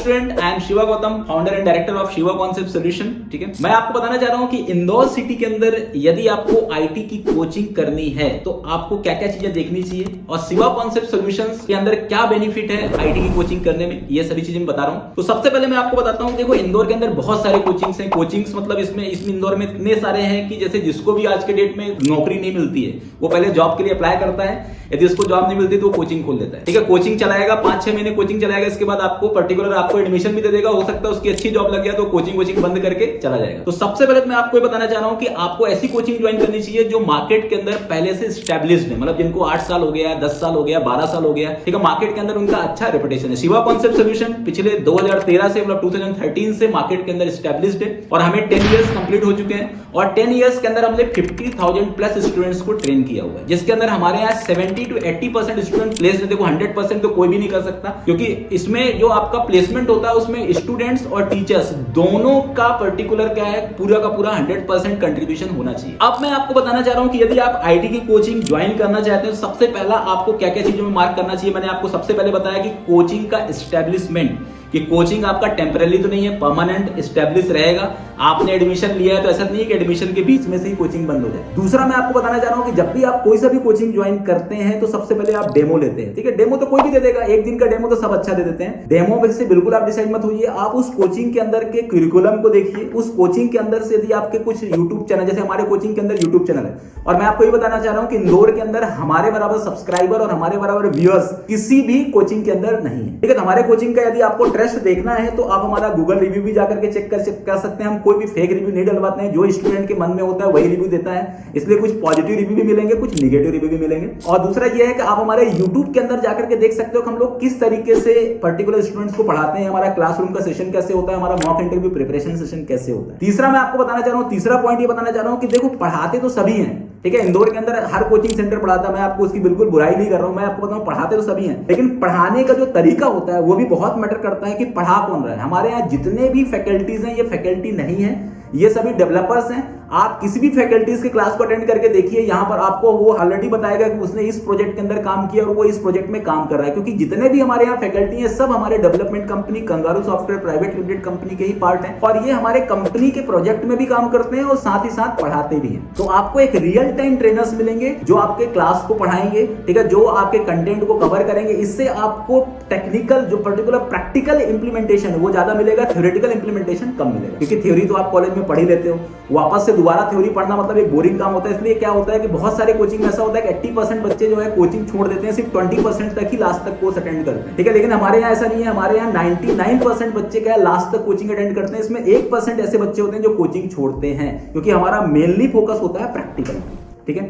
Student, I am Shiva Gautam, founder and director of Shiva concept solution. ठीक है, मैं आपको बताना चाह रहा हूं कि इंदौर सिटी के अंदर यदि आपको आईटी की कोचिंग करनी है तो आपको क्या क्या चीजें देखनी चाहिए और शिवा कॉन्सेप्ट सॉल्यूशंस के अंदर क्या बेनिफिट है आईटी की कोचिंग करने में, ये सभी चीजें बता रहा हूं। तो सबसे पहले मैं आपको बताता हूं, देखो इंदौर के अंदर बहुत सारे कोचिंग्स हैं। कोचिंग्स मतलब इसमें इंदौर में इतने सारे हैं कि जैसे जिसको भी आज के डेट में नौकरी नहीं मिलती है वो पहले जॉब के लिए अप्लाई करता है, यदि उसको जॉब नहीं मिलती तो वो कोचिंग खोल देता है। ठीक है, कोचिंग चलाएगा, 5-6 महीने कोचिंग चलाएगा, इसके बाद आपको पर्टिकुलर आपको एडमिशन भी दे देगा। हो सकता है उसकी अच्छी जॉब लग गया तो कोचिंग बंद करके चला जाएगा। तो सबसे पहले मैं आपको ये बताना चाह रहा हूं कि आपको ऐसी कोचिंग ज्वाइन करनी चाहिए जो मार्केट के अंदर पहले से स्टैब्लिश्ड है, मतलब जिनको 8 साल हो गया, 10 साल हो गया, 12 साल हो गया। ठीक है, मार्केट के अंदर उनका अच्छा रेपुटेशन है। शिवा कॉन्सेप्ट सॉल्यूशन पिछले 2013 से मतलब 2013 से मार्केट के अंदर स्टैब्लिश्ड है और हमें 10 इयर्स कंप्लीट हो चुके हैं और 10 इयर्स के अंदर हमने 50,000 प्लस स्टूडेंट्स को ट्रेन किया हुआ है, जिसके अंदर हमारे यहाँ 70 to 80% स्टूडेंट प्लेस। देखो 100% तो कोई भी नहीं कर सकता, क्योंकि इसमें जो आपका प्लेसमेंट होता है उसमें स्टूडेंट्स और टीचर्स दोनों का पर्टिकुलर क्या है, पूरा का पूरा 100% कंट्रीब्यूशन होना चाहिए। अब मैं आपको बताना चाह रहा हूं कि यदि आप आईटी की कोचिंग ज्वाइन करना चाहते हैं तो सबसे पहला आपको क्या क्या चीजों में मार्क करना चाहिए। मैंने आपको सबसे पहले बताया कि कोचिंग का एस्टेब्लिशमेंट, कि कोचिंग आपका टेम्पररी तो नहीं है, परमानेंट एस्टेब्लिश रहेगा। आपने एडमिशन लिया है तो ऐसा नहीं है कि एडमिशन के बीच में से ही कोचिंग बंद हो जाए। दूसरा मैं आपको बताना चाह रहा हूं कि जब भी आप कोई सा भी कोचिंग ज्वाइन करते हैं तो सबसे पहले आप डेमो लेते हैं। ठीक है, डेमो तो कोई भी दे देगा, एक दिन का डेमो तो सब अच्छा दे देते हैं। डेमो से बिल्कुल आप डिसाइड मत होइए, आप उस कोचिंग के अंदर के करिकुलम को देखिए। उस कोचिंग के अंदर से यदि आपके कुछ यूट्यूब चैनल, जैसे हमारे कोचिंग के अंदर यूट्यूब चैनल है, और मैं आपको ये बताना चाह रहा हूं कि इंदौर के अंदर हमारे बराबर सब्सक्राइबर और हमारे बराबर व्यूअर्स किसी भी कोचिंग के अंदर नहीं है। ठीक है, तो हमारे कोचिंग का यदि आपको ट्रस्ट देखना है तो आप हमारा गूगल रिव्यू भी जाकर के चेक कर सकते हैं। हम कोई भी फेक रिव्यू नहीं डलवाते हैं, जो स्टूडेंट के मन में होता है वही रिव्यू देता है। इसलिए कुछ पॉजिटिव रिव्यू भी मिलेंगे, कुछ निगेटिव रिव्यू भी मिलेंगे। और दूसरा ये है कि आप हमारे यूट्यूब के अंदर जाकर के देख सकते हो कि हम लोग किस तरीके से पर्टिकुलर स्टूडेंट्स को पढ़ाते हैं, हमारा क्लासरूम का सेशन कैसे होता है, हमारा मॉक इंटरव्यू प्रिपरेशन सेशन कैसे होता है। तीसरा मैं आपको बताना चाह रहा हूं, तीसरा पॉइंट ये बताना चाह रहा हूं कि देखो पढ़ाते तो सभी हैं। ठीक है, इंदौर के अंदर हर कोचिंग सेंटर पढ़ाता है, मैं आपको उसकी बिल्कुल बुराई नहीं कर रहा हूं, मैं आपको बताऊं पढ़ाते तो सभी हैं, लेकिन पढ़ाने का जो तरीका होता है वो भी बहुत मैटर करता है कि पढ़ा कौन रहा है। हमारे यहाँ जितने भी फैकल्टीज हैं ये फैकल्टी नहीं है, ये सभी डेवलपर्स हैं। आप किसी भी फैकल्टीज के क्लास को अटेंड करके देखिए, यहां पर आपको वो ऑलरेडी बताएगा कि उसने इस प्रोजेक्ट के अंदर काम किया और वो इस प्रोजेक्ट में काम कर रहा है, क्योंकि जितने भी हमारे यहाँ फैकल्टी हैं सब हमारे development company kangaroo software private limited company के ही पार्ट हैं और ये हमारे कंपनी के प्रोजेक्ट में भी काम करते हैं और साथ ही साथ पढ़ाते भी हैं। तो आपको एक रियल टाइम ट्रेनर्स मिलेंगे जो आपके क्लास को पढ़ाएंगे, ठीक है, जो आपके कंटेंट को कवर करेंगे। इससे आपको टेक्निकल जो पर्टिकुलर प्रैक्टिकल इंप्लीमेंटेशन है वो ज्यादा मिलेगा, थ्योरेटिकल इंप्लीमेंटेशन कम मिलेगा, क्योंकि थ्योरी तो आप कॉलेज में पढ़ ही लेते हो, वापस से दोबारा थ्योरी पढ़ना मतलब एक बोरिंग काम होता है। इसलिए क्या होता है कि बहुत सारे कोचिंग में ऐसा होता है कि 80% बच्चे जो है कोचिंग छोड़ देते हैं, सिर्फ 20% तक ही लास्ट तक कोर्स अटेंड करते हैं। ठीक है, लेकिन हमारे यहाँ ऐसा नहीं है, हमारे यहाँ 99% बच्चे क्या है लास्ट तक कोचिंग अटेंड करते हैं। इसमें 1% ऐसे बच्चे होते हैं जो कोचिंग छोड़ते हैं, क्योंकि हमारा मेनली फोकस होता है प्रैक्टिकल। ठीक है,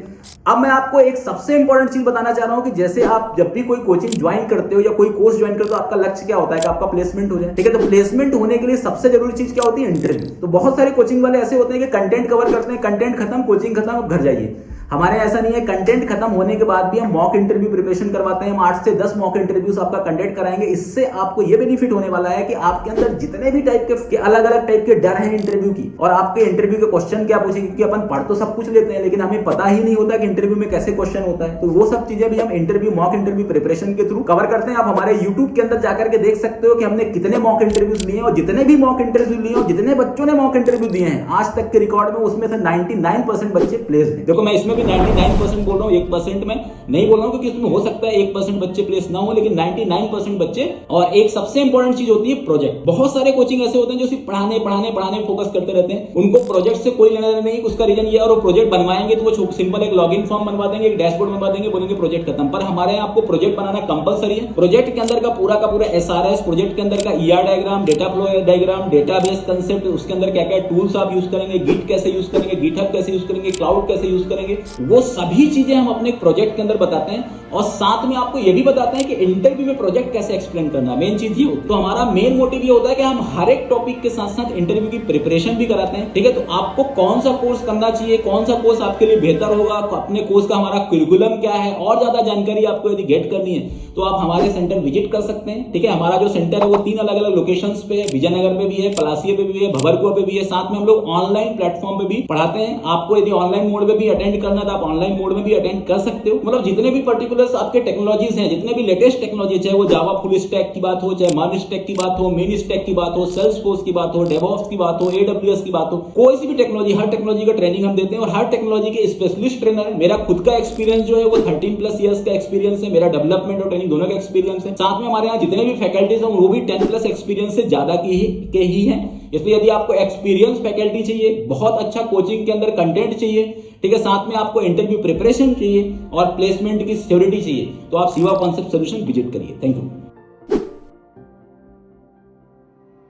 अब मैं आपको एक सबसे इंपॉर्टेंट चीज बताना चाह रहा हूं कि जैसे आप जब भी कोई कोचिंग ज्वाइन करते हो या कोई कोर्स ज्वाइन करते हो, आपका लक्ष्य क्या होता है कि आपका प्लेसमेंट हो जाए। ठीक है, तो प्लेसमेंट होने के लिए सबसे जरूरी चीज क्या होती है, इंटरव्यू। तो बहुत सारे कोचिंग वाले ऐसे होते हैं कि कंटेंट कवर करते हैं, कंटेंट खत्म, कोचिंग खत्म, अब घर जाइए। हमारे ऐसा नहीं है, कंटेंट खत्म होने के बाद भी हम मॉक इंटरव्यू प्रिपरेशन करवाते हैं। हम 8 से 10 मॉक इंटरव्यूज आपका कंडक्ट कराएंगे। इससे आपको ये बेनिफिट होने वाला है कि आपके अंदर जितने भी टाइप के अलग अलग टाइप के डर हैं इंटरव्यू की, और आपके इंटरव्यू के क्वेश्चन क्या पूछेंगे, क्योंकि अपन पढ़ तो सब कुछ लेते हैं लेकिन हमें पता ही नहीं होता कि इंटरव्यू में कैसे क्वेश्चन होता है। तो वो सब चीजें भी हम इंटरव्यू मॉक इंटरव्यू प्रिपरेशन के थ्रू कवर करते हैं। आप हमारे यूट्यूब के अंदर जाकर के देख सकते हो कि हमने कितने मॉक इंटरव्यूज लिए और जितने भी मॉक इंटरव्यू लिए और जितने बच्चों ने मॉक इंटरव्यू दिए हैं आज तक के रिकॉर्ड में, उसमें से 99% बच्चे प्लेस हैं। देखो मैं इसमें भी 99% बोल रहा हूं, 1% में नहीं बोल रहा हूं, क्योंकि इसमें हो सकता है 1% बच्चे प्लेस ना हो, लेकिन 99% बच्चे। और एक सबसे इंपॉर्टेंट चीज होती है प्रोजेक्ट। बहुत सारे कोचिंग ऐसे होते हैं जो सिर्फ पढ़ाने फोकस करते रहते हैं, उनको प्रोजेक्ट से कोई लेना देना नहीं। उसका रीजन ये, और वो प्रोजेक्ट बनवाएंगे तो वो सिंपल एक लॉगिन फॉर्म बनवा देंगे, एक डैशबोर्ड बनवा देंगे, बोलेंगे प्रोजेक्ट खत्म। पर हमारे यहाँ आपको प्रोजेक्ट बनाना कंपलसरी है। प्रोजेक्ट के अंदर का पूरा SRS, प्रोजेक्ट के अंदर का ER diagram, data flow diagram, database concept, उसके अंदर क्या क्या टूल्स आप यूज करेंगे, गिट कैसे यूज करेंगे, गिटहब कैसे यूज करेंगे, क्लाउड कैसे यूज करेंगे, वो सभी चीजें हम अपने प्रोजेक्ट के अंदर बताते हैं। और साथ में आपको ये भी बताते हैं कि इंटरव्यू में प्रोजेक्ट कैसे एक्सप्लेन करना, मेन चीज ये होती है। तो हमारा मेन मोटिव ये होता है कि हम हर एक टॉपिक के साथ साथ इंटरव्यू की प्रिपरेशन भी कराते हैं। ठीक है, तो आपको कौन सा कोर्स करना चाहिए, कौन सा कोर्स आपके लिए बेहतर होगा, अपने कोर्स का हमारा करिकुलम क्या है, और ज्यादा जानकारी आपको यदि गेट करनी है तो आप हमारे सेंटर विजिट कर सकते हैं। ठीक है, हमारा जो सेंटर है वो 3 अलग अलग लोकेशंस पे है, विजयनगर पे भी है, पलासिया पे भी है, भभरकुआ पे भी है। साथ में हम लोग ऑनलाइन प्लेटफॉर्म पे भी पढ़ाते हैं। आपको यदि ऑनलाइन मोड पे भी अटेंड करना है तो आप ऑनलाइन मोड में भी अटेंड कर सकते हो। मतलब जितने भी पर्टिकुलर्स आपके टेक्नोलॉजीज हैं, जितने भी लेटेस्ट टेक्नोलॉजी, चाहे वो जावा फुल स्टैक की बात हो, चाहे मार्न स्टैक की बात हो, मेन स्टैक की बात हो, सेल्सफोर्स की बात हो, डेवऑप्स की बात हो, एडब्ल्यूएस की बात हो, कोई सी भी टेक्नोलॉजी, हर टेक्नोलॉजी का ट्रेनिंग हम देते हैं और हर टेक्नोलॉजी के स्पेशलिस्ट ट्रेनर है। मेरा खुद का एक्सपीरियंस जो है वो 13+ ईयर्स का एक्सपीरियंस है, मेरा डेवलपमेंट और ट्रेनिंग दोनों का एक्सपीरियंस है। साथ में हमारे यहाँ जितने भी फैकल्टीज हैं वो भी 10+ एक्सपीरियंस से ज्यादा के ही हैं। इसलिए यदि आपको एक्सपीरियंस फैकल्टी चाहिए, बहुत अच्छा कोचिंग के अंदर कंटेंट चाहिए, ठीक है, साथ में आपको इंटरव्यू प्रिपरेशन चाहिए और प्लेसमेंट की सिक्योरिटी चाहिए, तो आप शिवा कॉन्सेप्ट सॉल्यूशन विजिट करिए। Thank you.